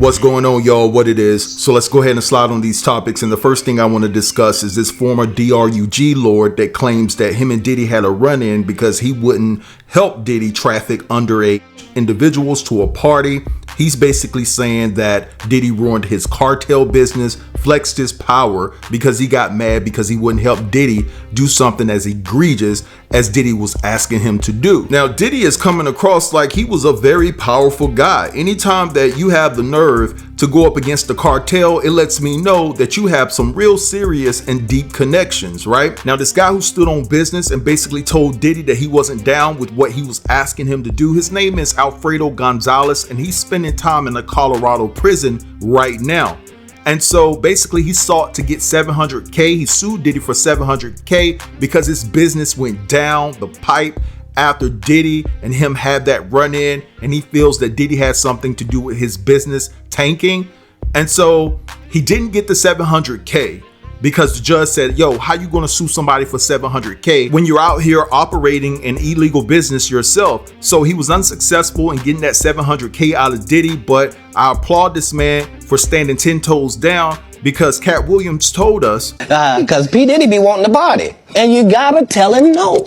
What's going on, y'all? What it is? So let's go ahead and slide on these topics. And the first thing I want to discuss is this former DRUG lord that claims that him and Diddy had a run-in because he wouldn't help Diddy traffic underage individuals to a party. He's basically saying that Diddy ruined his cartel business, flexed his power because he got mad because he wouldn't help Diddy do something as egregious as Diddy was asking him to do. Now, Diddy is coming across like he was a very powerful guy. Anytime that you have the nerve to go up against the cartel, it lets me know that you have some real serious and deep connections, right? Now, this guy who stood on business and basically told Diddy that he wasn't down with what he was asking him to do, his name is Alfredo Gonzalez, and he's spending time in a Colorado prison right now. And so basically he sought to get $700K. He sued Diddy for $700K because his business went down the pipe after Diddy and him had that run in, and he feels that Diddy had something to do with his business tanking. And so he didn't get the $700K because the judge said, yo, how you gonna sue somebody for $700K when you're out here operating an illegal business yourself? So he was unsuccessful in getting that $700K out of Diddy, but I applaud this man for standing 10 toes down because Cat Williams told us, because P. Diddy be wanting the body, and you gotta tell him no.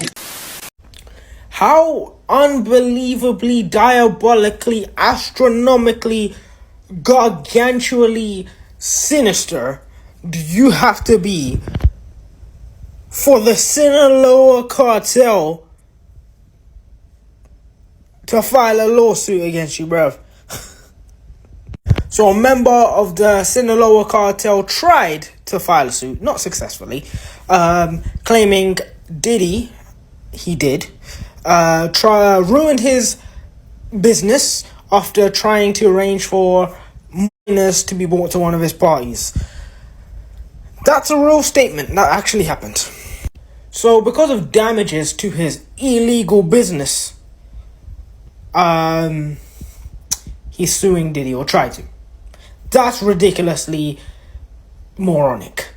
How unbelievably, diabolically, astronomically, gargantually sinister do you have to be for the Sinaloa cartel to file a lawsuit against you, bruv? So a member of the Sinaloa cartel tried to file a suit, not successfully, claiming Diddy, he did, ruined his business after trying to arrange for minors to be brought to one of his parties. That's a real statement. That actually happened. So because of damages to his illegal business, he's suing Diddy, or tried to. That's ridiculously moronic.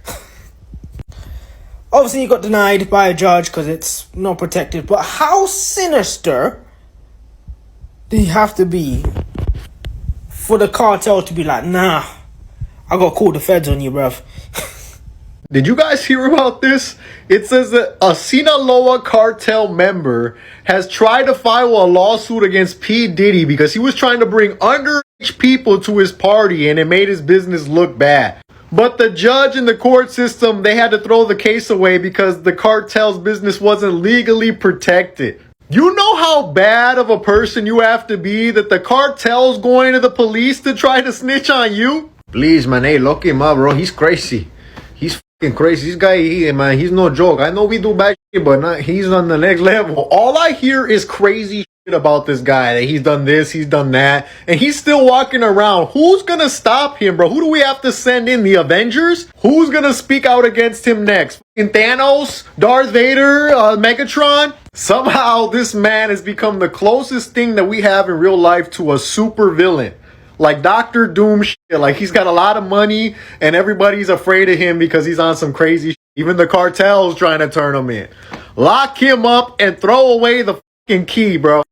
Obviously, he got denied by a judge because it's not protected. But how sinister do you have to be for the cartel to be like, nah, I got to call the feds on you, bruv? Did you guys hear about this? It says that a Sinaloa cartel member has tried to file a lawsuit against P. Diddy because he was trying to bring underage people to his party and it made his business look bad. But the judge and the court system, they had to throw the case away because the cartel's business wasn't legally protected. You know how bad of a person you have to be that the cartel's going to the police to try to snitch on you? Please, man, hey, lock him up, bro. He's crazy. He's crazy. This guy, man, he's no joke. I know we do bad shit, but he's on the next level. All I hear is crazy shit about this guy. That he's done this, he's done that, and he's still walking around. Who's gonna stop him, bro? Who do we have to send in? The Avengers? Who's gonna speak out against him next? Thanos? Darth Vader? Megatron? Somehow this man has become the closest thing that we have in real life to a super villain. Like Dr. Doom shit. Like he's got a lot of money and everybody's afraid of him because he's on some crazy shit. Even the cartel's trying to turn him in. Lock him up and throw away the fucking key, bro.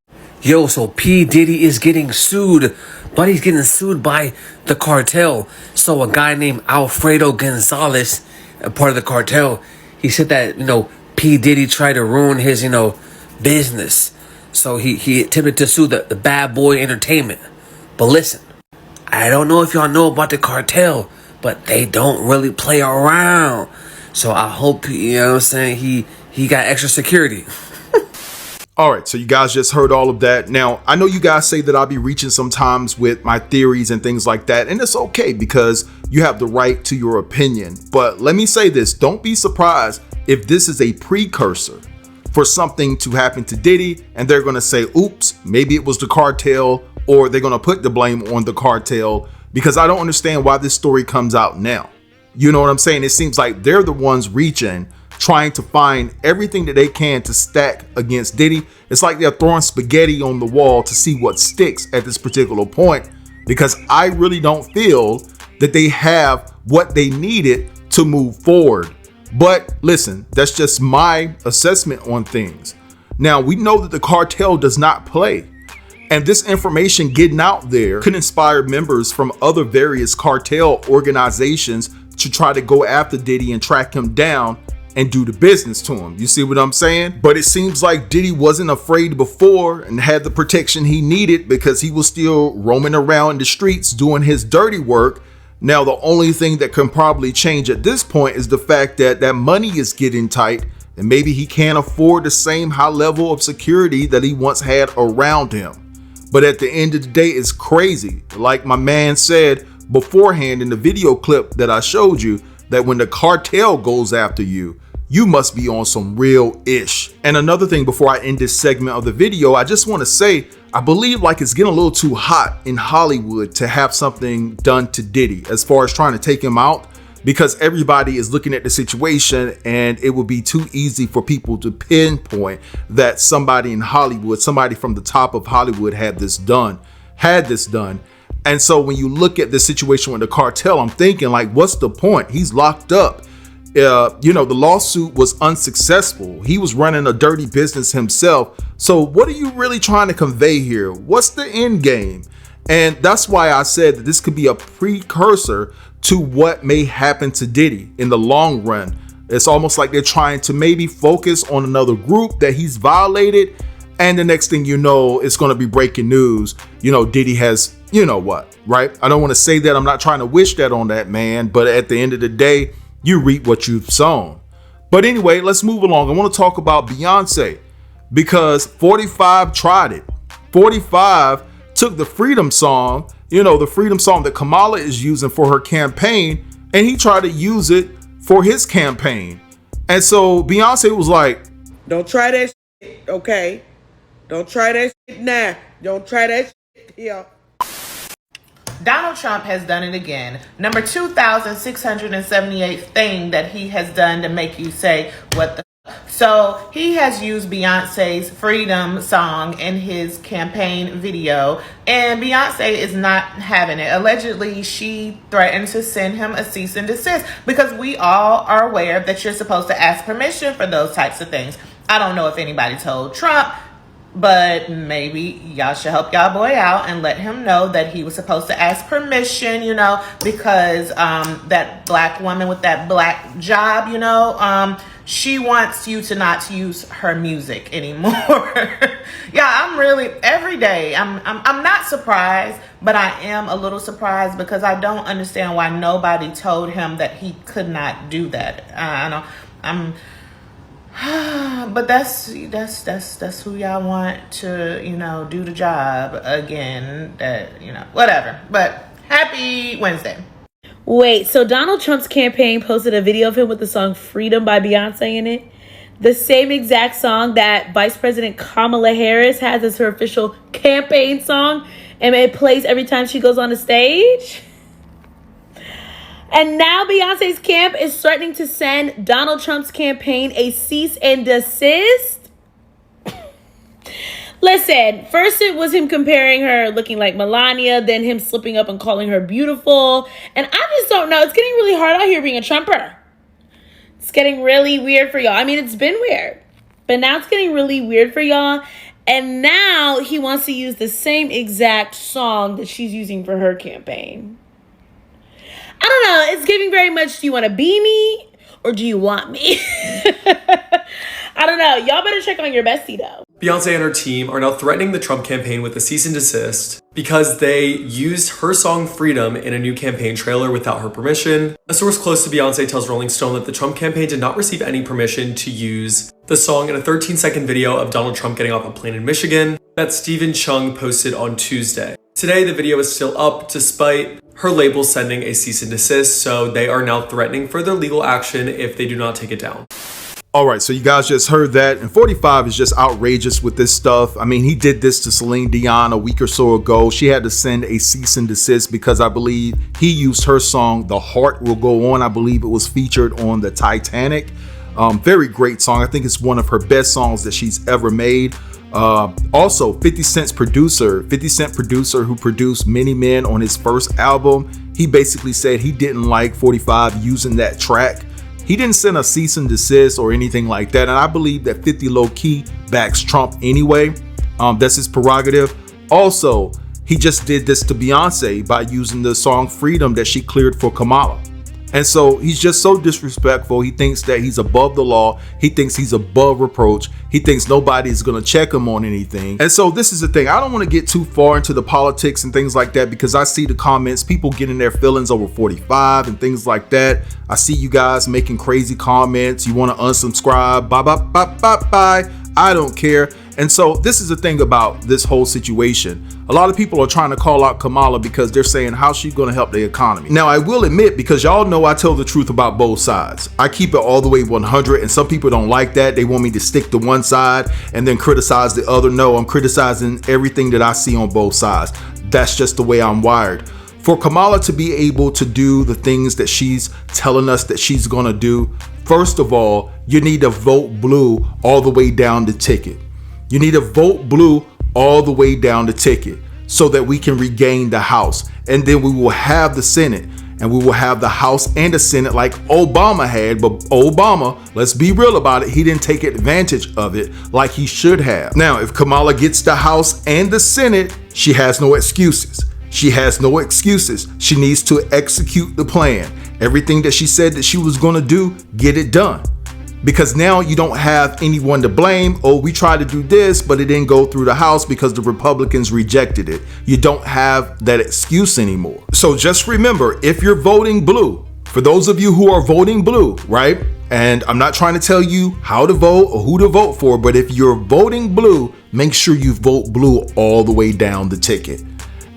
Yo, so P. Diddy is getting sued, but he's getting sued by the cartel. So a guy named Alfredo Gonzalez, a part of the cartel, he said that, P. Diddy tried to ruin his, business. So he attempted to sue the Bad Boy Entertainment. But listen, I don't know if y'all know about the cartel, but they don't really play around. So I hope, he got extra security. all right, so you guys just heard all of that. Now, I know you guys say that I'll be reaching sometimes with my theories and things like that, and it's okay because you have the right to your opinion. But let me say this, don't be surprised if this is a precursor for something to happen to Diddy and they're going to say, oops, maybe it was the cartel, or they're going to put the blame on the cartel, because I don't understand why this story comes out now. You know what I'm saying? It seems like they're the ones reaching, trying to find everything that they can to stack against Diddy. It's like they're throwing spaghetti on the wall to see what sticks at this particular point, because I really don't feel that they have what they needed to move forward. But listen, that's just my assessment on things. Now, we know that the cartel does not play. And this information getting out there could inspire members from other various cartel organizations to try to go after Diddy and track him down and do the business to him. You see what I'm saying? But it seems like Diddy wasn't afraid before and had the protection he needed because he was still roaming around in the streets doing his dirty work. Now, the only thing that can probably change at this point is the fact that that money is getting tight and maybe he can't afford the same high level of security that he once had around him. But at the end of the day, it's crazy. Like my man said beforehand in the video clip that I showed you, that when the cartel goes after you, you must be on some real ish. And another thing before I end this segment of the video, I just want to say, I believe like it's getting a little too hot in Hollywood to have something done to Diddy as far as trying to take him out, because everybody is looking at the situation and it would be too easy for people to pinpoint that somebody in Hollywood, somebody from the top of Hollywood had this done. And so when you look at the situation with the cartel, I'm thinking like, what's the point? He's locked up. The lawsuit was unsuccessful. He was running a dirty business himself. So what are you really trying to convey here? What's the end game? And that's why I said that this could be a precursor to what may happen to Diddy in the long run. It's almost like they're trying to maybe focus on another group that he's violated. And the next thing you know, it's going to be breaking news. Diddy has, right? I don't want to say that. I'm not trying to wish that on that man. But at the end of the day, you reap what you've sown. But anyway, let's move along. I want to talk about Beyonce because 45 tried it. 45 took the freedom song, the freedom song that Kamala is using for her campaign, and he tried to use it for his campaign. And so Beyonce was like, don't try that shit, okay? Don't try that shit now. Don't try that shit here. Donald Trump has done it again. Number 2,678 thing that he has done to make you say, what the f-? So he has used Beyonce's Freedom song in his campaign video, and Beyonce is not having it. Allegedly, she threatened to send him a cease and desist because we all are aware that you're supposed to ask permission for those types of things. I don't know if anybody told Trump, but maybe y'all should help y'all boy out and let him know that he was supposed to ask permission, because that black woman with that black job, she wants you to not use her music anymore. Yeah, I'm really, every day, I'm not surprised, but I am a little surprised because I don't understand why nobody told him that he could not do that. I know, but that's who y'all want to, do the job again, whatever. But happy Wednesday. Wait, so Donald Trump's campaign posted a video of him with the song Freedom by Beyonce in it? The same exact song that Vice President Kamala Harris has as her official campaign song, and it plays every time she goes on the stage? And now Beyonce's camp is threatening to send Donald Trump's campaign a cease and desist. Listen, first it was him comparing her looking like Melania, then him slipping up and calling her beautiful. And I just don't know. It's getting really hard out here being a Trumper. It's getting really weird for y'all. I mean, it's been weird, but now it's getting really weird for y'all. And now he wants to use the same exact song that she's using for her campaign. I don't know. It's giving very much, do you want to be me or do you want me? I don't know. Y'all better check on your bestie, though. Beyonce and her team are now threatening the Trump campaign with a cease and desist because they used her song Freedom in a new campaign trailer without her permission. A source close to Beyonce tells Rolling Stone that the Trump campaign did not receive any permission to use the song in a 13-second video of Donald Trump getting off a plane in Michigan that Stephen Chung posted on Tuesday. Today, the video is still up despite her label sending a cease and desist, so they are now threatening further legal action if they do not take it down. All right, so you guys just heard that, and 45 is just outrageous with this stuff. I mean, he did this to Celine Dion a week or so ago. She had to send a cease and desist because I believe he used her song, The Heart Will Go On. I believe it was featured on the Titanic. Very great song. I think it's one of her best songs that she's ever made. Also, 50 Cent producer who produced Many Men on his first album, he basically said he didn't like 45 using that track. He didn't send a cease and desist or anything like that. And I believe that 50 low-key backs Trump anyway. That's his prerogative. Also, he just did this to Beyonce by using the song Freedom that she cleared for Kamala. And so he's just so disrespectful. He thinks that he's above the law. He thinks he's above reproach. He thinks nobody's going to check him on anything. And so this is the thing. I don't want to get too far into the politics and things like that, because I see the comments, people getting their feelings over 45 and things like that. I see you guys making crazy comments. You want to unsubscribe. Bye, bye, bye, bye, bye. I don't care. And so this is the thing about this whole situation. A lot of people are trying to call out Kamala because they're saying, how's she going to help the economy? Now, I will admit, because y'all know I tell the truth about both sides. I keep it all the way 100, and some people don't like that. They want me to stick to one side and then criticize the other. No, I'm criticizing everything that I see on both sides. That's just the way I'm wired. For Kamala to be able to do the things that she's telling us that she's going to do, first of all, you need to vote blue all the way down the ticket. You need to vote blue all the way down the ticket so that we can regain the House. And then we will have the Senate, and we will have the House and the Senate like Obama had. But Obama, let's be real about it, he didn't take advantage of it like he should have. Now, if Kamala gets the House and the Senate, she has no excuses. She has no excuses. She needs to execute the plan. Everything that she said that she was going to do, get it done. Because now you don't have anyone to blame. Oh, we tried to do this, but it didn't go through the House because the Republicans rejected it. You don't have that excuse anymore. So just remember, if you're voting blue, for those of you who are voting blue, right? And I'm not trying to tell you how to vote or who to vote for, but if you're voting blue, make sure you vote blue all the way down the ticket.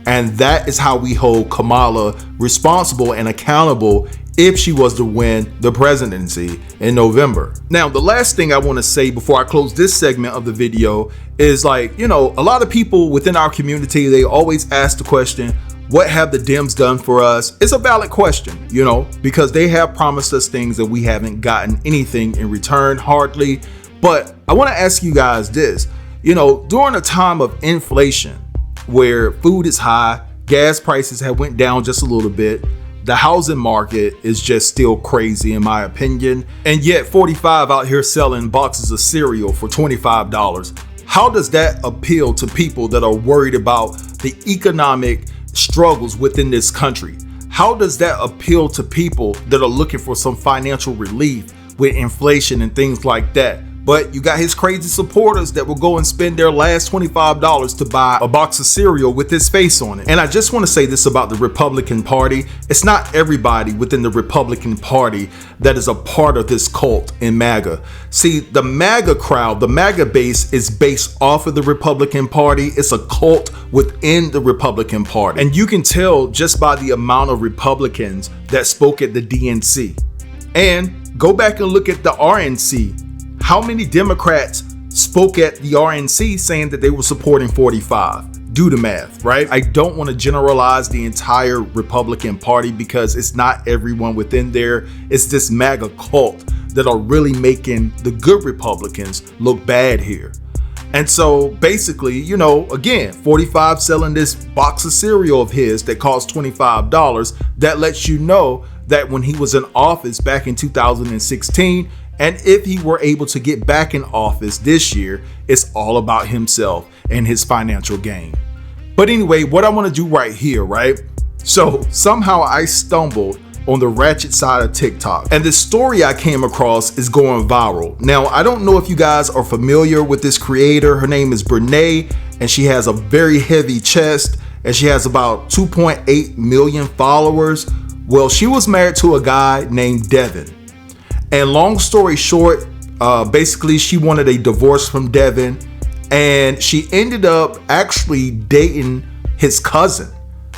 And that is how we hold Kamala responsible and accountable if she was to win the presidency in November. Now, the last thing I want to say before I close this segment of the video is, like, you know, a lot of people within our community, they always ask the question, what have the Dems done for us? It's a valid question, you know, because they have promised us things that we haven't gotten anything in return, hardly. But I want to ask you guys this, you know, during a time of inflation where food is high, gas prices have went down just a little bit, the housing market is just still crazy in my opinion. And yet 45 out here selling boxes of cereal for $25. How does that appeal to people that are worried about the economic struggles within this country? How does that appeal to people that are looking for some financial relief with inflation and things like that? But you got his crazy supporters that will go and spend their last $25 to buy a box of cereal with his face on it. And I just want to say this about the Republican Party. It's not everybody within the Republican Party that is a part of this cult in MAGA. See, the MAGA crowd, the MAGA base is based off of the Republican Party. It's a cult within the Republican Party. And you can tell just by the amount of Republicans that spoke at the DNC. And go back and look at the RNC. How many Democrats spoke at the RNC saying that they were supporting 45? Do the math, right? I don't want to generalize the entire Republican Party because it's not everyone within there. It's this MAGA cult that are really making the good Republicans look bad here. And so basically, you know, again, 45 selling this box of cereal of his that costs $25, that lets you know that when he was in office back in 2016, and if he were able to get back in office this year, it's all about himself and his financial gain. But anyway, what I want to do right here, right? So somehow I stumbled on the ratchet side of TikTok, and the story I came across is going viral. Now, I don't know if you guys are familiar with this creator. Her name is Brenay, and she has a very heavy chest, and she has about 2.8 million followers. Well, she was married to a guy named Devon. And long story short, basically she wanted a divorce from Devon, and she ended up actually dating his cousin,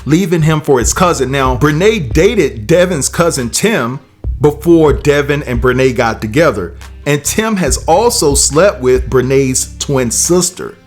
leaving him for his cousin. Now, Brenay dated Devon's cousin Tim before Devon and Brenay got together. And Tim has also slept with Brenay's twin sister.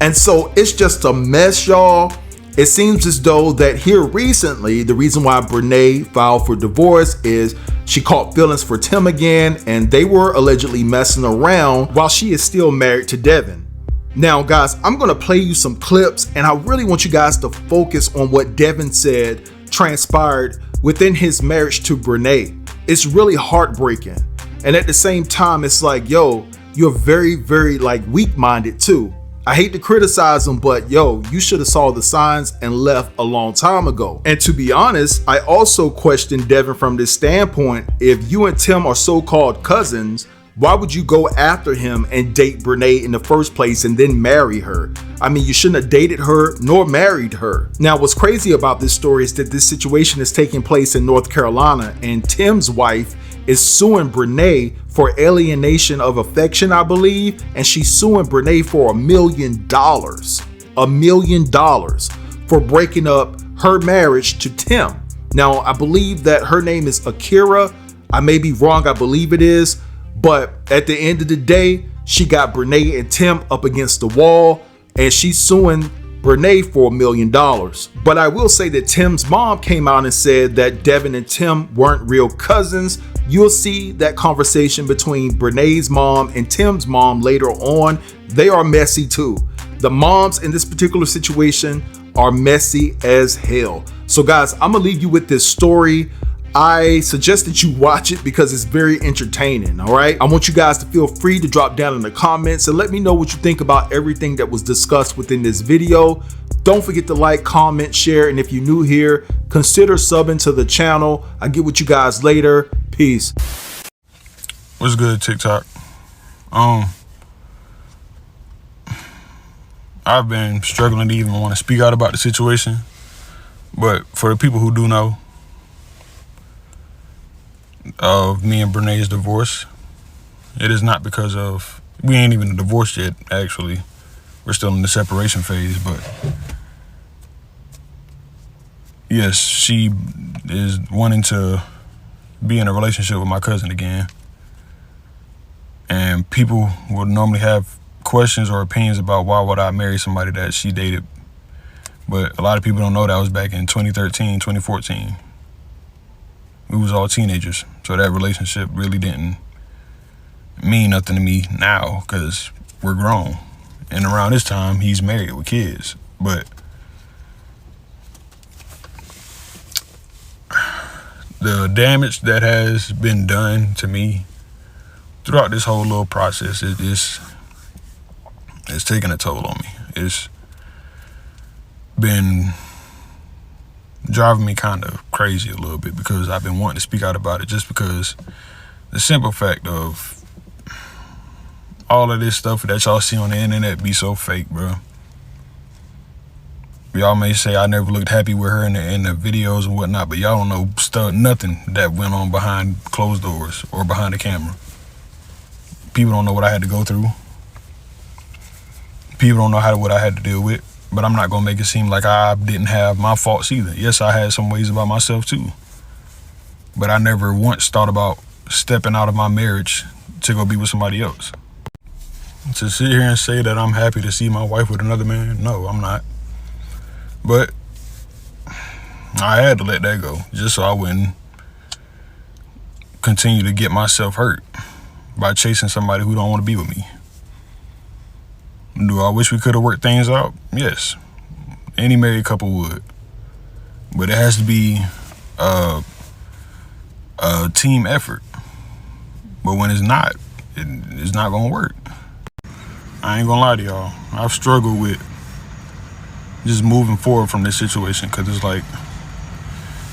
And so it's just a mess, y'all. It seems as though that here recently, the reason why Brenay filed for divorce is she caught feelings for Tim again, and they were allegedly messing around while she is still married to Devon. Now, guys, I'm going to play you some clips, and I really want you guys to focus on what Devon said transpired within his marriage to Brenay. It's really heartbreaking. And at the same time, it's like, yo, you're very, very like weak-minded too. I hate to criticize him, but yo, you should have saw the signs and left a long time ago. And to be honest, I also question Devon from this standpoint. If you and Tim are so-called cousins, why would you go after him and date Brenay in the first place and then marry her? I mean, you shouldn't have dated her nor married her. Now, what's crazy about this story is that this situation is taking place in North Carolina, and Tim's wife is suing Brenay for alienation of affection, I believe, and she's suing Brenay for $1 million. $1 million for breaking up her marriage to Tim. Now, I believe that her name is Akira. I may be wrong, I believe it is. But at the end of the day, she got Brenay and Tim up against the wall, and she's suing Brenay for $1 million. But I will say that Tim's mom came out and said that Devon and Tim weren't real cousins. You'll see that conversation between Brenay's mom and Tim's mom later on. They are messy too. The moms in this particular situation are messy as hell. So guys, I'm gonna leave you with this story. I suggest that you watch it because it's very entertaining, all right? I want you guys to feel free to drop down in the comments and let me know what you think about everything that was discussed within this video. Don't forget to like, comment, share, and if you're new here, consider subbing to the channel. I'll get with you guys later. Peace. What's good, TikTok? I've been struggling to even want to speak out about the situation, but for the people who do know of me and Brenay's divorce, it is not because of, we ain't even divorced yet, actually. We're still in the separation phase, but yes, she is wanting to be in a relationship with my cousin again. And people would normally have questions or opinions about why would I marry somebody that she dated. But a lot of people don't know that was back in 2013, 2014. We was all teenagers, so that relationship really didn't mean nothing to me now because we're grown. And around this time, he's married with kids. But the damage that has been done to me throughout this whole little process it's taken a toll on me. It's been driving me kind of crazy a little bit because I've been wanting to speak out about it, just because the simple fact of all of this stuff that y'all see on the internet be so fake, bro. Y'all may say I never looked happy with her in the videos and whatnot, but y'all don't know nothing that went on behind closed doors or behind the camera. People don't know what I had to go through. People don't know what I had to deal with. But I'm not gonna make it seem like I didn't have my faults either. Yes, I had some ways about myself too. But I never once thought about stepping out of my marriage to go be with somebody else. To sit here and say that I'm happy to see my wife with another man, no, I'm not. But I had to let that go just so I wouldn't continue to get myself hurt by chasing somebody who don't want to be with me. Do I wish we could have worked things out? Yes. Any married couple would. But it has to be a team effort. But when it's not, it's not gonna work. I ain't gonna lie to y'all. I've struggled with just moving forward from this situation because it's like,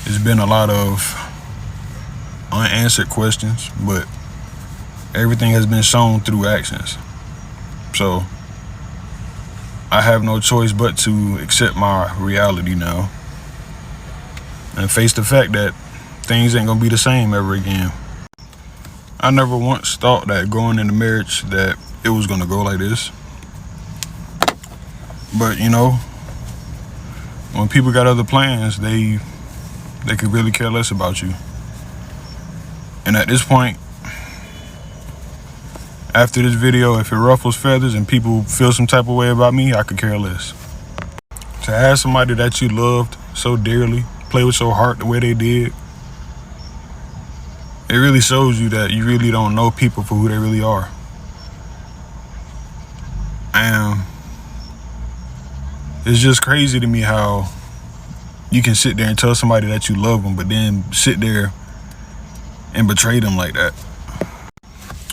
it's been a lot of unanswered questions, but everything has been shown through actions. So I have no choice but to accept my reality now and face the fact that things ain't gonna be the same ever again. I never once thought that going into marriage that it was gonna go like this. But you know, when people got other plans, they could really care less about you. And at this point, after this video, if it ruffles feathers and people feel some type of way about me, I could care less. To have somebody that you loved so dearly play with your heart the way they did, it really shows you that you really don't know people for who they really are. And it's just crazy to me how you can sit there and tell somebody that you love them, but then sit there and betray them like that.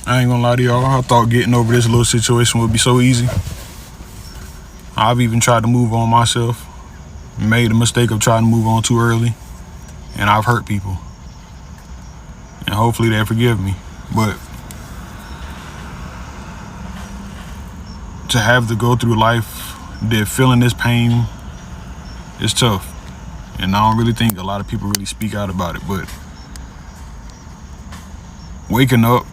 I ain't gonna lie to y'all, I thought getting over this little situation would be so easy. I've even tried to move on myself. Made the mistake of trying to move on too early. And I've hurt people. And hopefully they forgive me. But to have to go through life feeling this pain is tough. And I don't really think a lot of people really speak out about it. But waking up,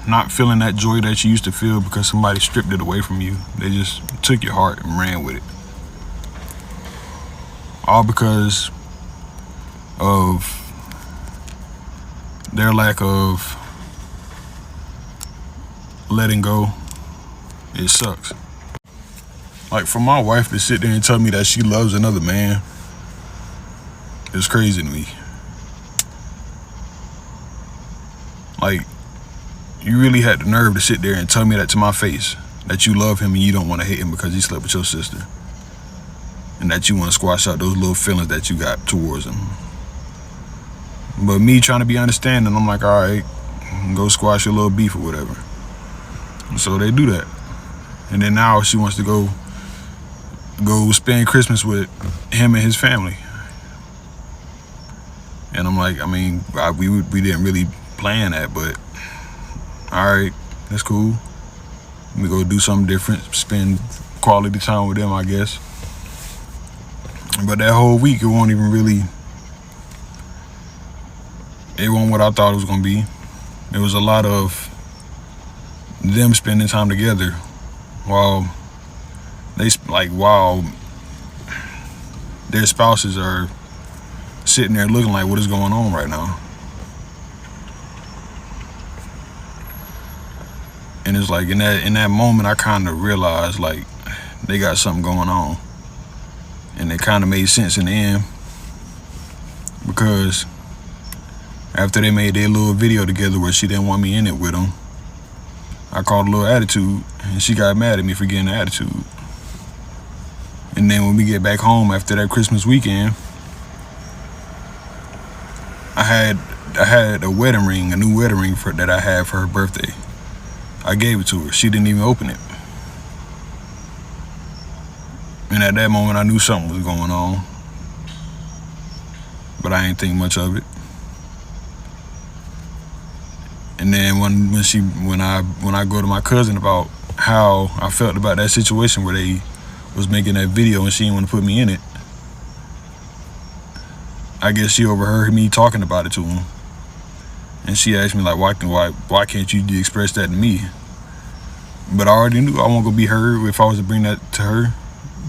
not feeling that joy that you used to feel because somebody stripped it away from you. They just took your heart and ran with it. All because of their lack of letting go. It sucks. Like, for my wife to sit there and tell me that she loves another man, it's crazy to me. Like, you really had the nerve to sit there and tell me that to my face, that you love him and you don't want to hate him because he slept with your sister, and that you want to squash out those little feelings that you got towards him. But me trying to be understanding, I'm like, all right, go squash your little beef or whatever. So they do that. And then now she wants to go spend Christmas with him and his family. And I'm like, I mean, we didn't really plan that, but all right, that's cool. We go do something different, spend quality time with them, I guess. But that whole week, it wasn't what I thought it was gonna be. It was a lot of them spending time together while their spouses are sitting there looking like, what is going on right now? And it's like in that moment, I kind of realized like they got something going on, and it kind of made sense in the end, because after they made their little video together where she didn't want me in it with them, I called a little attitude, and she got mad at me for getting the attitude. And then when we get back home after that Christmas weekend, I had a wedding ring, a new wedding ring that I had for her birthday. I gave it to her. She didn't even open it. And at that moment, I knew something was going on, but I ain't think much of it. And then when I go to my cousin about how I felt about that situation where they was making that video and she didn't want to put me in it, I guess she overheard me talking about it to him, and she asked me like, why can't you express that to me? But I already knew I wasn't gonna be heard if I was to bring that to her,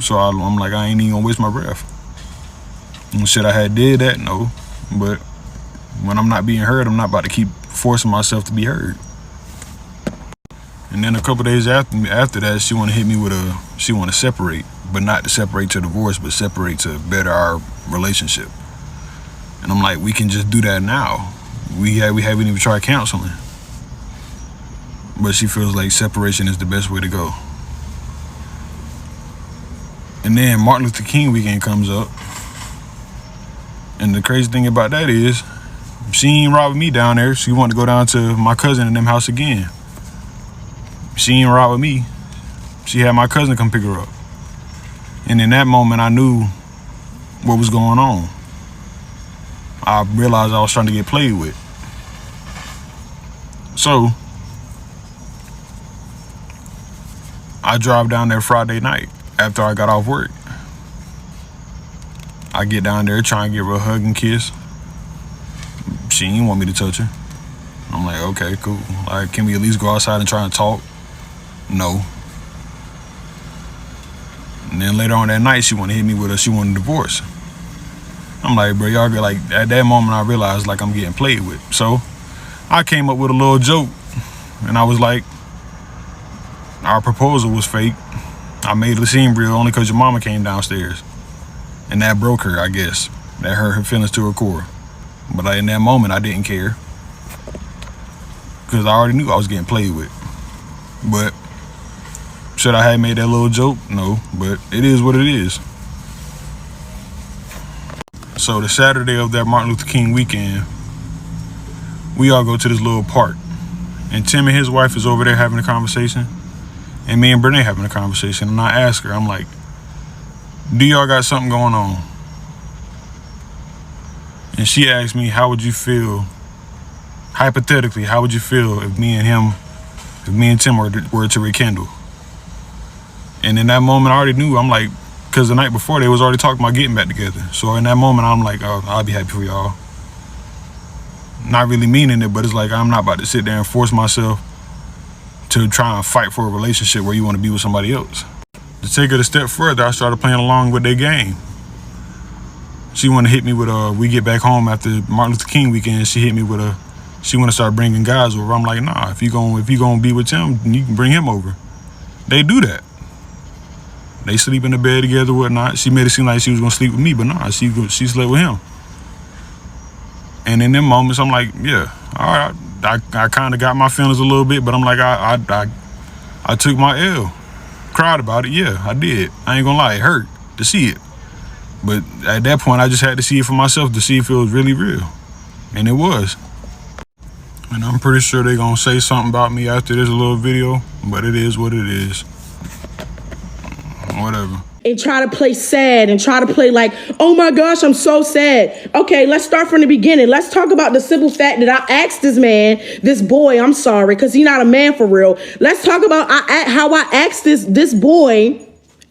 so I'm like, I ain't even gonna waste my breath. And should I have did that? No, but when I'm not being heard, I'm not about to keep forcing myself to be heard. And then a couple days after that, she want to hit me with she want to separate, but not to separate to divorce, but separate to better our relationship. And I'm like, we can just do that now. We haven't even tried counseling. But she feels like separation is the best way to go. And then Martin Luther King weekend comes up, and the crazy thing about that is, she ain't ride with me down there. She wanted to go down to my cousin and them house again. She ain't ride with me. She had my cousin come pick her up. And in that moment, I knew what was going on. I realized I was trying to get played with. So I drive down there Friday night after I got off work. I get down there trying to give her a hug and kiss. She didn't want me to touch her. I'm like, okay, cool. Like, can we at least go outside and try and talk? No. And then later on that night, she wanted to hit me with she wanted a divorce. I'm like, bro, y'all get like, at that moment I realized like I'm getting played with. So I came up with a little joke, and I was like, our proposal was fake. I made it seem real only because your mama came downstairs. And that broke her, I guess. That hurt her feelings to her core. But in that moment, I didn't care, because I already knew I was getting played with. But should I have made that little joke? No, but it is what it is. So the Saturday of that Martin Luther King weekend, we all go to this little park, and Tim and his wife is over there having a conversation, and me and Brenay having a conversation. And I ask her, I'm like, DR got something going on. And she asked me, how would you feel, hypothetically, how would you feel if me and Tim were to rekindle? And in that moment, I already knew. I'm like, because the night before, they was already talking about getting back together. So in that moment, I'm like, oh, I'll be happy for y'all. Not really meaning it, but it's like, I'm not about to sit there and force myself to try and fight for a relationship where you want to be with somebody else. To take it a step further, I started playing along with their game. She want to hit me with we get back home after Martin Luther King weekend. She hit me with she want to start bringing guys over. I'm like, nah, if you gonna be with Tim, you can bring him over. They do that. They sleep in the bed together, whatnot. She made it seem like she was gonna sleep with me, but nah, she slept with him. And in them moments, I'm like, yeah, all right. I kind of got my feelings a little bit, but I'm like, I took my L. Cried about it, yeah, I did. I ain't gonna lie, it hurt to see it. But at that point, I just had to see it for myself to see if it was really real. And it was. And I'm pretty sure they're gonna say something about me after this little video, but it is what it is. Whatever. And try to play sad and try to play like, oh my gosh, I'm so sad. Okay, let's start from the beginning. Let's talk about the simple fact that I asked this boy, I'm sorry, because he's not a man for real. Let's talk about how I asked this boy,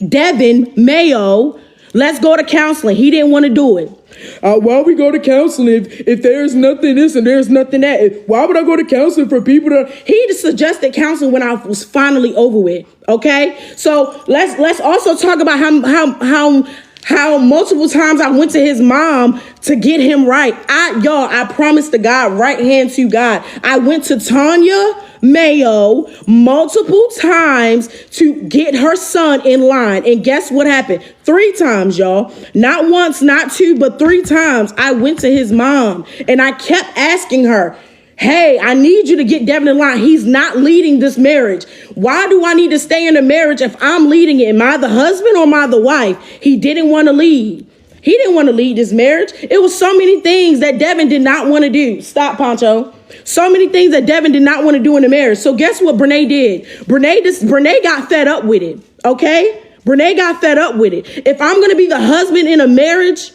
Devon Mayo, let's go to counseling. He didn't want to do it. Why would we go to counseling if there's nothing this and there's nothing that? Why would I go to counseling for people that... He suggested counseling when I was finally over with. Okay, so let's also talk about how multiple times I went to his mom to get him right. I promised to God, right hand to God. I went to Tanya Mayo multiple times to get her son in line. And guess what happened? 3 times, y'all. Not once, not 2, but 3 times I went to his mom and I kept asking her, hey, I need you to get Devon in line. He's not leading this marriage. Why do I need to stay in the marriage if I'm leading it? Am I the husband or am I the wife? He didn't want to lead. He didn't want to lead this marriage. It was so many things that Devon did not want to do. Stop, Poncho. So many things that Devon did not want to do in the marriage. So guess what Brenay did? Brenay got fed up with it. Okay? Brenay got fed up with it. If I'm going to be the husband in a marriage,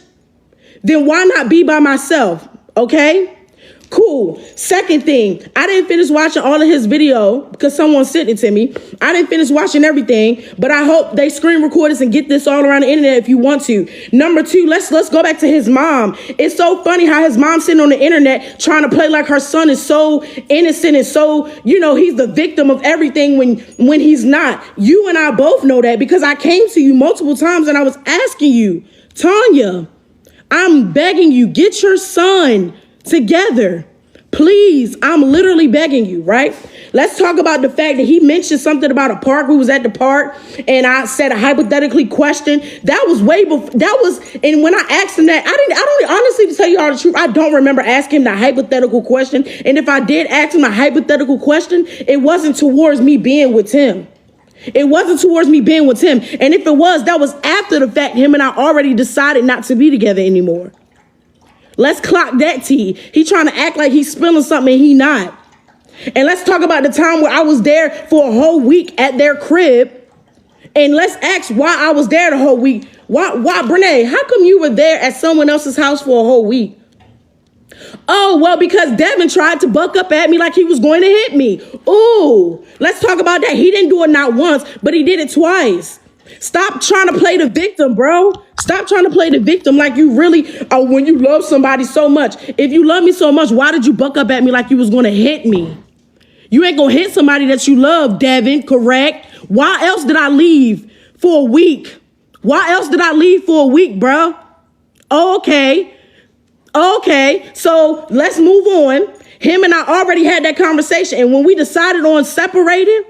then why not be by myself? Okay? Cool. Second thing, I didn't finish watching all of his video because someone sent it to me. I didn't finish watching everything, but I hope they screen record this and get this all around the internet if you want to. Number 2, let's go back to his mom. It's so funny how his mom's sitting on the internet trying to play like her son is so innocent and so, he's the victim of everything when he's not. You and I both know that because I came to you multiple times and I was asking you, Tanya, I'm begging you, get your son together. Please, I'm literally begging you, right? Let's talk about the fact that he mentioned something about a park. We was at the park and I said a hypothetically question. That was way before, and when I asked him that, I don't honestly, to tell you all the truth, I don't remember asking him the hypothetical question. And if I did ask him a hypothetical question, it wasn't towards me being with him. It wasn't towards me being with him. And if it was, that was after the fact him and I already decided not to be together anymore. Let's clock that T. He trying to act like he's spilling something and he not. And let's talk about the time where I was there for a whole week at their crib. And let's ask why I was there the whole week. Why, Brenay, how come you were there at someone else's house for a whole week? Oh, well, because Devon tried to buck up at me like he was going to hit me. Ooh, let's talk about that. He didn't do it not once, but he did it twice. Stop trying to play the victim, bro. Stop trying to play the victim like you really, when you love somebody so much. If you love me so much, why did you buck up at me like you was going to hit me? You ain't going to hit somebody that you love, Devon, correct? Why else did I leave for a week? Why else did I leave for a week, bro? Oh, okay. Okay, so let's move on. Him and I already had that conversation. And when we decided on separating,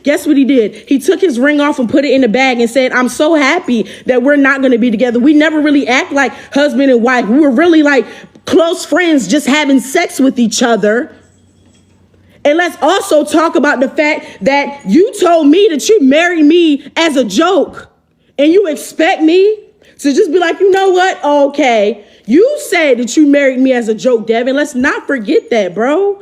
guess what he did? He took his ring off and put it in the bag and said, I'm so happy that we're not going to be together. We never really act like husband and wife. We were really like close friends, just having sex with each other. And let's also talk about the fact that you told me that you married me as a joke. And you expect me to just be like, you know what? Okay. You said that you married me as a joke, Devon. Let's not forget that, bro.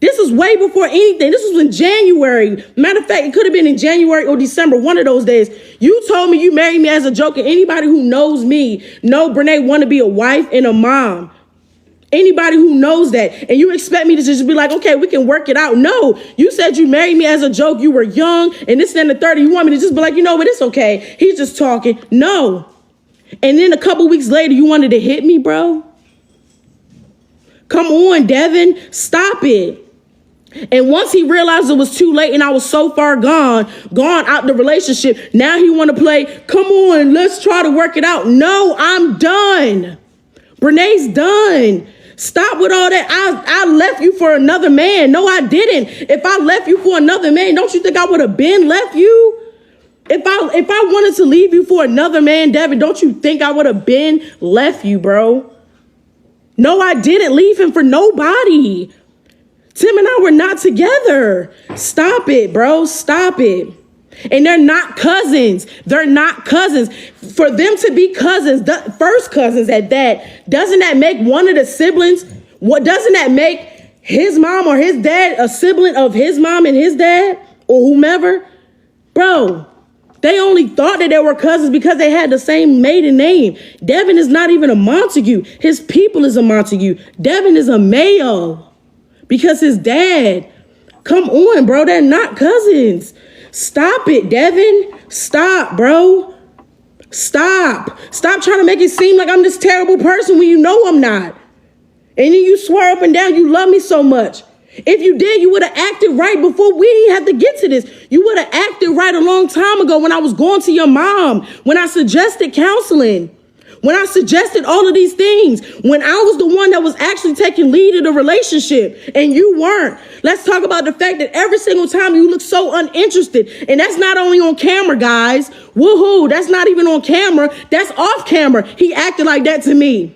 This is way before anything. This was in January. Matter of fact, it could have been in January or December, one of those days. You told me you married me as a joke, and anybody who knows me know Brenay want to be a wife and a mom. Anybody who knows that, and you expect me to just be like, okay, we can work it out. No, you said you married me as a joke. You were young, and this and the 30. You want me to just be like, you know what, it's okay. He's just talking. No. And then a couple weeks later, you wanted to hit me, bro? Come on, Devon. Stop it. And once he realized it was too late and I was so far gone out the relationship, now he want to play, come on, let's try to work it out. No, I'm done. Brenay's done. Stop with all that. I left you for another man. No, I didn't. If I left you for another man, don't you think I would have been left you? If I wanted to leave you for another man, Devon, don't you think I would have been left you, bro? No, I didn't leave him for nobody. Tim and I were not together. Stop it, bro. Stop it. And they're not cousins. They're not cousins. For them to be cousins, first cousins at that, doesn't that make one of the siblings, doesn't that make his mom or his dad a sibling of his mom and his dad or whomever? Bro, they only thought that they were cousins because they had the same maiden name. Devon is not even a Montague. His people is a Montague. Devon is a Mayo. Because his dad, come on, bro, they're not cousins. Stop it, Devon. Stop, bro. Stop. Stop trying to make it seem like I'm this terrible person when you know I'm not. And then you swear up and down you love me so much. If you did, you would have acted right before we had to get to this. You would have acted right a long time ago when I was going to your mom, when I suggested counseling. When I suggested all of these things, when I was the one that was actually taking lead in the relationship and you weren't. Let's talk about the fact that every single time you look so uninterested. And that's not only on camera, guys. Woohoo, that's not even on camera. That's off camera. He acted like that to me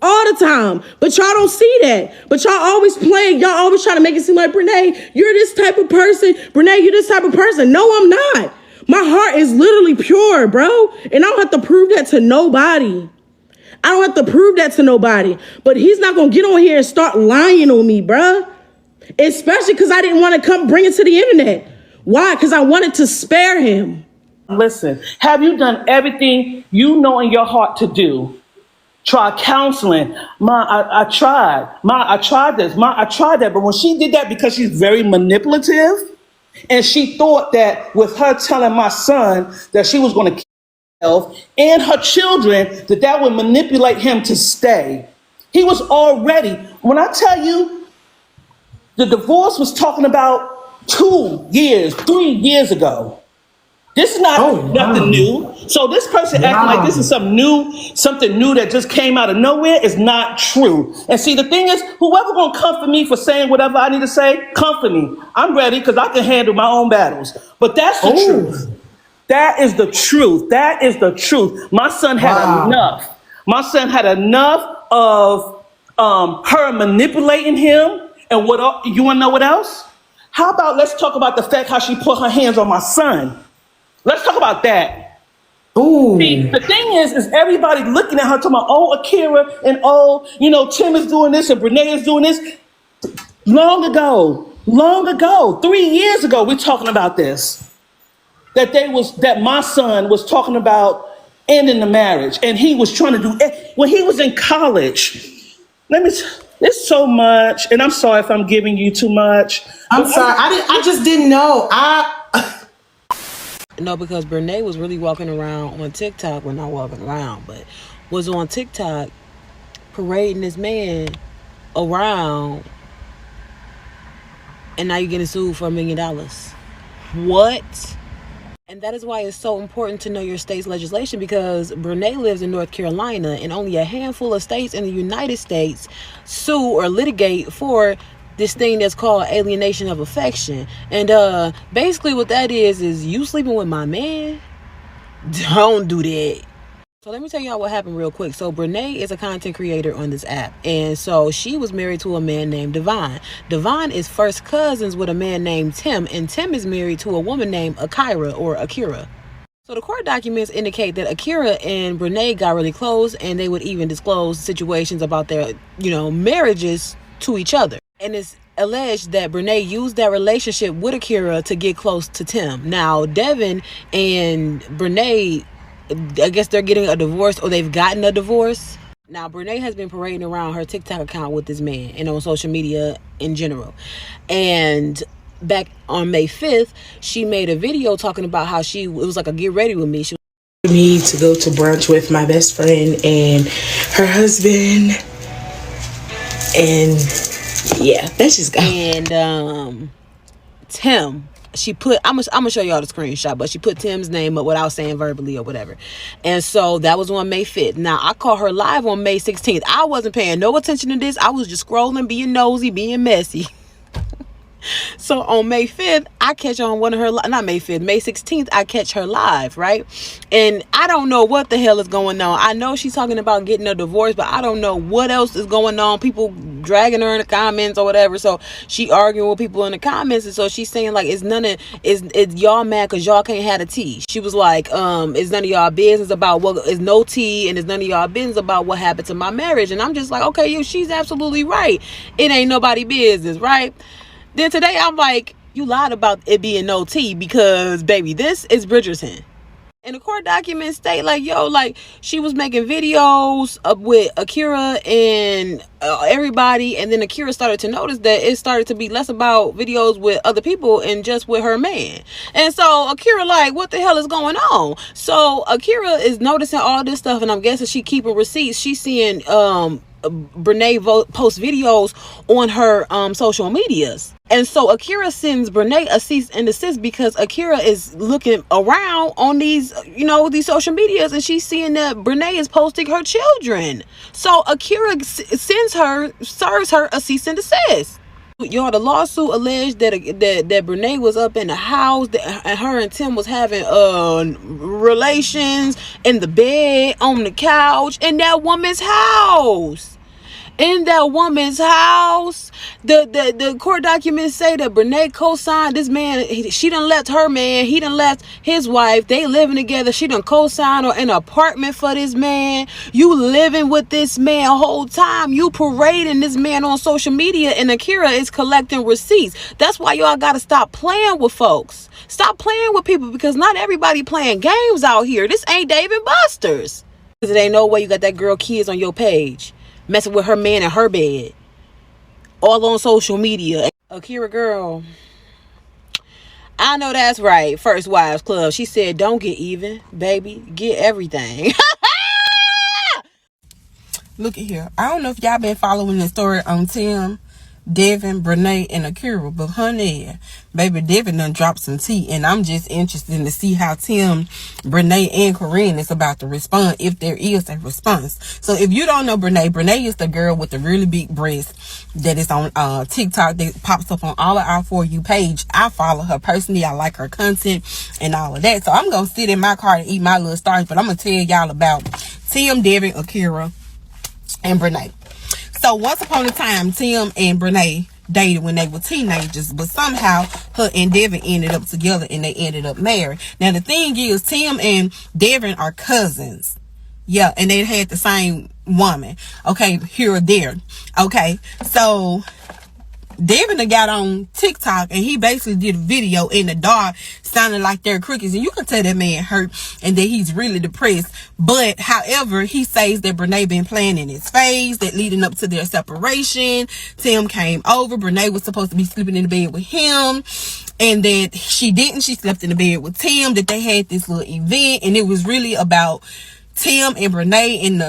all the time. But y'all don't see that. But y'all always play. Y'all always try to make it seem like, Brenay, you're this type of person. Brenay, you're this type of person. No, I'm not. My heart is literally pure, bro. And I don't have to prove that to nobody. I don't have to prove that to nobody. But he's not going to get on here and start lying on me, bro. Especially because I didn't want to come bring it to the internet. Why? Because I wanted to spare him. Listen, have you done everything you know in your heart to do? Try counseling. I tried. I tried this. I tried that. But when she did that, because she's very manipulative, and she thought that with her telling my son that she was going to kill herself and her children, that would manipulate him to stay. He was already, when I tell you, the divorce was talking about 2 years, 3 years ago. This is not nothing new. So this person acting like this is something new that just came out of nowhere is not true. And see, the thing is, whoever gonna comfort me for saying whatever I need to say, comfort me. I'm ready because I can handle my own battles. But that's the truth. That is the truth. That is the truth. My son had enough. My son had enough of her manipulating him. And what you wanna know what else? How about let's talk about the fact how she put her hands on my son. Let's talk about that. Ooh. See, the thing is everybody looking at her talking about, oh, Akira, and oh, Tim is doing this and Brenay is doing this. Long ago, 3 years ago, we're talking about this. That my son was talking about ending the marriage, and he was trying to do it when he was in college. It's so much, and I'm sorry if I'm giving you too much. I'm sorry. I just didn't know. No, because Brenay was really walking around on TikTok, well, not walking around, but was on TikTok parading this man around, and now you're getting sued for $1 million. What? And that is why it's so important to know your state's legislation, because Brenay lives in North Carolina, and only a handful of states in the United States sue or litigate for this thing that's called alienation of affection. And basically what that is you sleeping with my man? Don't do that. So let me tell y'all what happened real quick. So Brenay is a content creator on this app. And so she was married to a man named Devon. Devon is first cousins with a man named Tim. And Tim is married to a woman named Akira. So the court documents indicate that Akira and Brenay got really close, and they would even disclose situations about their, marriages to each other. And it's alleged that Brenay used that relationship with Akira to get close to Tim. Now, Devon and Brenay, I guess they're getting a divorce, or they've gotten a divorce. Now, Brenay has been parading around her TikTok account with this man and on social media in general. And back on May 5th, she made a video talking about how it was like a get ready with me. She me to go to brunch with my best friend and her husband. And yeah, that's just go. And Tim, she put, I'm gonna show y'all the screenshot, but she put Tim's name up without saying verbally or whatever. And so that was on May 5th. Now, I caught her live on May 16th. I wasn't paying no attention to this. I was just scrolling, being nosy, being messy. So on May 5th, I catch on one of her, not May 5th, May 16th, I catch her live, right? And I don't know what the hell is going on. I know she's talking about getting a divorce, but I don't know what else is going on. People dragging her in the comments or whatever. So she arguing with people in the comments. And so she's saying like, it's y'all mad because y'all can't have the tea. She was like, it's none of y'all business about what is no tea, and it's none of y'all business about what happened to my marriage. And I'm just like, okay, she's absolutely right. It ain't nobody business, right? Then today I'm like, you lied about it being no tea because, baby, this is Bridgerton. And the court documents state like, like she was making videos with Akira and everybody. And then Akira started to notice that it started to be less about videos with other people and just with her man. And so Akira like, what the hell is going on? So Akira is noticing all this stuff, and I'm guessing she keeping receipts. She's seeing Brenay post videos on her social medias. And so Akira sends Brenay a cease and desist because Akira is looking around on these, these social medias, and she's seeing that Brenay is posting her children. So Akira serves her a cease and desist. Y'all, the lawsuit alleged that Brenay was up in the house, and her and Tim was having relations in the bed, on the couch, in that woman's house. In that woman's house. The court documents say that Brenay co-signed this man. She done left her man. He done left his wife. They living together. She done co-signed an apartment for this man. You living with this man the whole time. You parading this man on social media, and Akira is collecting receipts. That's why y'all gotta stop playing with folks. Stop playing with people, because not everybody playing games out here. This ain't Dave and Buster's. Because there ain't no way you got that girl kids on your page messing with her man in her bed, all on social media. Akira girl, I know that's right. First Wives Club. She said, don't get even, baby. Get everything. Look at here. I don't know if y'all been following the story on Tim, Devon, Brenay, and Akira, but honey, baby, Devon done dropped some tea, and I'm just interested to see how Tim, Brenay, and Corinne is about to respond, if there is a response. So if you don't know Brenay is the girl with the really big breasts that is on TikTok that pops up on all of our For You page. I follow her personally. I like her content and all of that. So I'm gonna sit in my car and eat my little stars, but I'm gonna tell y'all about Tim, Devon, Akira, and Brenay. So once upon a time, Tim and Brenay dated when they were teenagers, but somehow her and Devon ended up together, and they ended up married. Now the thing is, Tim and Devon are cousins. Yeah, and they had the same woman. Okay, here or there. Okay, so Devon got on TikTok, and he basically did a video in the dark sounding like they're crickets, and you can tell that man hurt and that he's really depressed. But however, he says that Brenay been playing in his face, that leading up to their separation, Tim came over. Brenay was supposed to be sleeping in the bed with him, and that she didn't. She slept in the bed with Tim, that they had this little event, and it was really about Tim and Brenay, and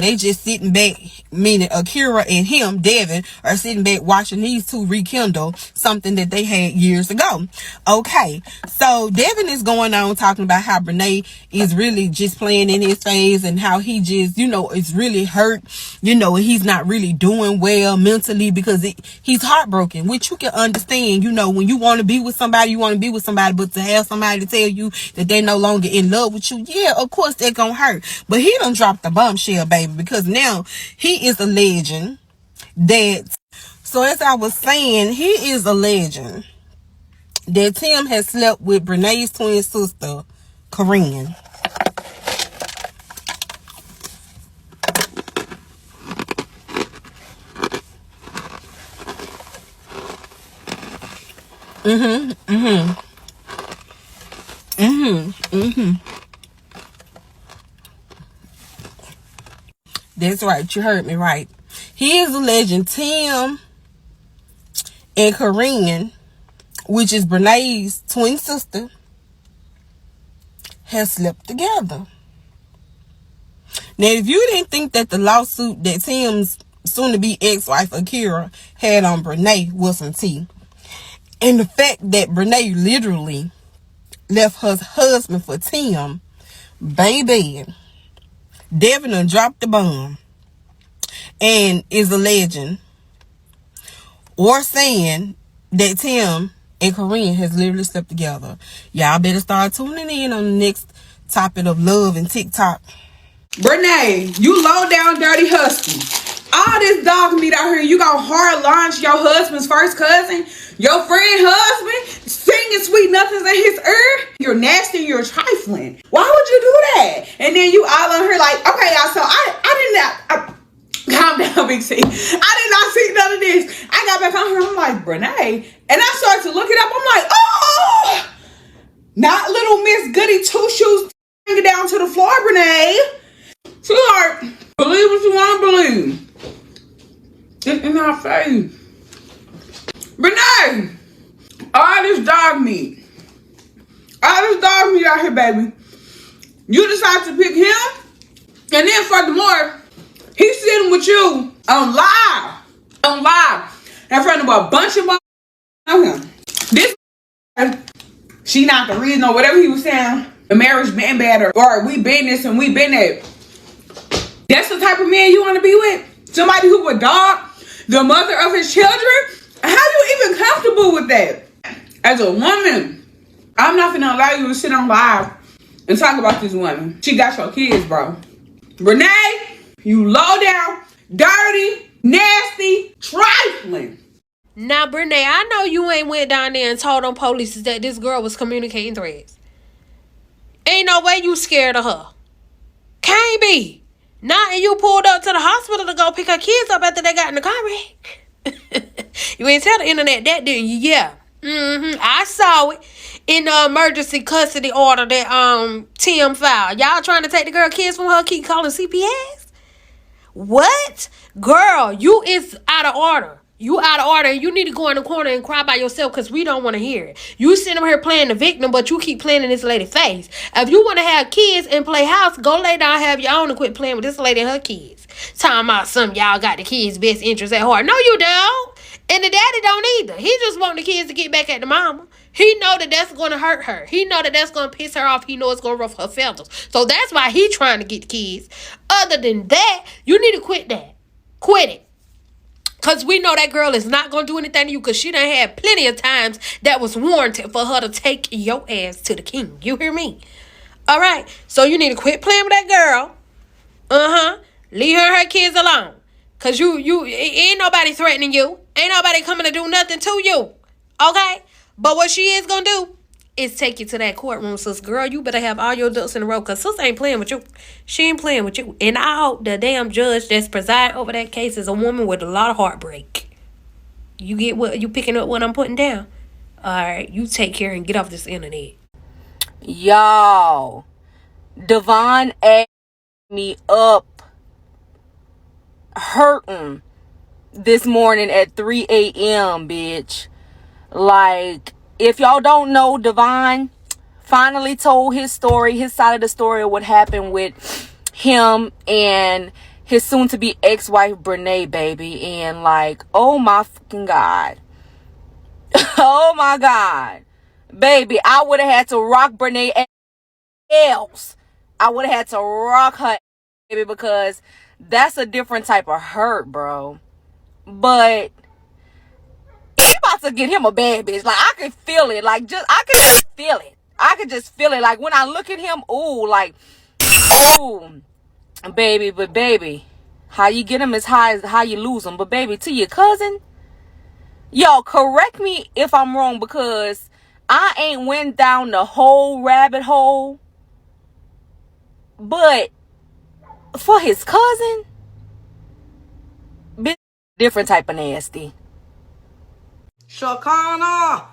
they just sitting back, meaning Akira and him, Devon, are sitting back watching these two rekindle something that they had years ago. Okay, so Devon is going on talking about how Brenay is really just playing in his face, and how he just, is really hurt, and he's not really doing well mentally, because he's heartbroken, which you can understand. When you want to be with somebody, but to have somebody to tell you that they're no longer in love with you, yeah, of course that's gonna hurt. But he done dropped the bombshell, baby, because now he is a legend so as I was saying, he is a legend that Tim has slept with Brenay's twin sister, Corinne. That's right. You heard me right. He is a legend. Tim and Corinne, which is Brenay's twin sister, has slept together. Now, if you didn't think that the lawsuit that Tim's soon-to-be ex-wife Akira had on Brenay was some tea, and the fact that Brenay literally left her husband for Tim, baby, Devon done dropped the bomb and is alleging or saying that Tim and Corinne has literally slept together. Y'all better start tuning in on the next topic of love and TikTok. Brenay, you low down dirty husky. All this dog meat out here, you got hard launch your husband's first cousin, your friend husband, singing sweet nothings in his ear. You're nasty, you're trifling. Why would you do that? And then you all on her like, okay, y'all, so I calm down, Big C. I did not see none of this. I got back on her, I'm like, Brenay. And I started to look it up, I'm like, oh, not little Miss Goody two shoes hanging down to the floor, Brenay. Sweetheart, believe what you want to believe. It's in our face. Brenay, all this dog meat out here, baby. You decide to pick him, and then furthermore, he's sitting with you on live, in front of a bunch of him. This, she not the reason or whatever he was saying. The marriage been bad or we been this and we been that. That's the type of man you want to be with? Somebody who would dog the mother of his children? How you even comfortable with that? As a woman, I'm not gonna allow you to sit on live and talk about this woman. She got your kids, bro. Brenay, you low down, dirty, nasty, trifling. Now, Brenay, I know you ain't went down there and told them police that this girl was communicating threats. Ain't no way you scared of her. Can't be. Not and you pulled up to the hospital to go pick her kids up after they got in the car wreck. You ain't tell the internet that, didn't you? Yeah. I saw it in the emergency custody order that Tim filed. Y'all trying to take the girl kids from her, keep calling CPS? What? Girl, you is out of order. You out of order, and you need to go in the corner and cry by yourself because we don't want to hear it. You sitting up here playing the victim, but you keep playing in this lady's face. If you want to have kids and play house, go lay down, have your own, and quit playing with this lady and her kids. Talking about some y'all got the kids' best interest at heart. No, you don't. And the daddy don't either. He just want the kids to get back at the mama. He know that that's going to hurt her. He know that that's going to piss her off. He know it's going to ruffle her feathers. So that's why he trying to get the kids. Other than that, you need to quit that. Quit it. Because we know that girl is not going to do anything to you because she done had plenty of times that was warranted for her to take your ass to the king. You hear me? All right. So you need to quit playing with that girl. Leave her and her kids alone. Because you ain't nobody threatening you. Ain't nobody coming to do nothing to you. Okay? But what she is going to do is take you to that courtroom, sis. Girl, you better have all your ducks in a row because sis ain't playing with you. She ain't playing with you. And I hope the damn judge that's presiding over that case is a woman with a lot of heartbreak. You get what you picking up what I'm putting down? All right, you take care and get off this internet. Y'all, Devon asked me up hurting this morning at 3 a.m., bitch. Like, if y'all don't know, Devon finally told his story, his side of the story of what happened with him and his soon-to-be ex-wife, Brenay, baby. And, like, oh, my fucking God. Oh, my God. Baby, I would have had to rock Brenay else. I would have had to rock her, baby, because that's a different type of hurt, bro. But he about to get him a bad bitch. Like, I can feel it. Like, I can just feel it. I can just feel it. Like, when I look at him, ooh, like, ooh, baby, but baby, how you get him is high as how you lose him. But baby, to your cousin, yo, correct me if I'm wrong because I ain't went down the whole rabbit hole. But for his cousin, bitch, different type of nasty. Shakana.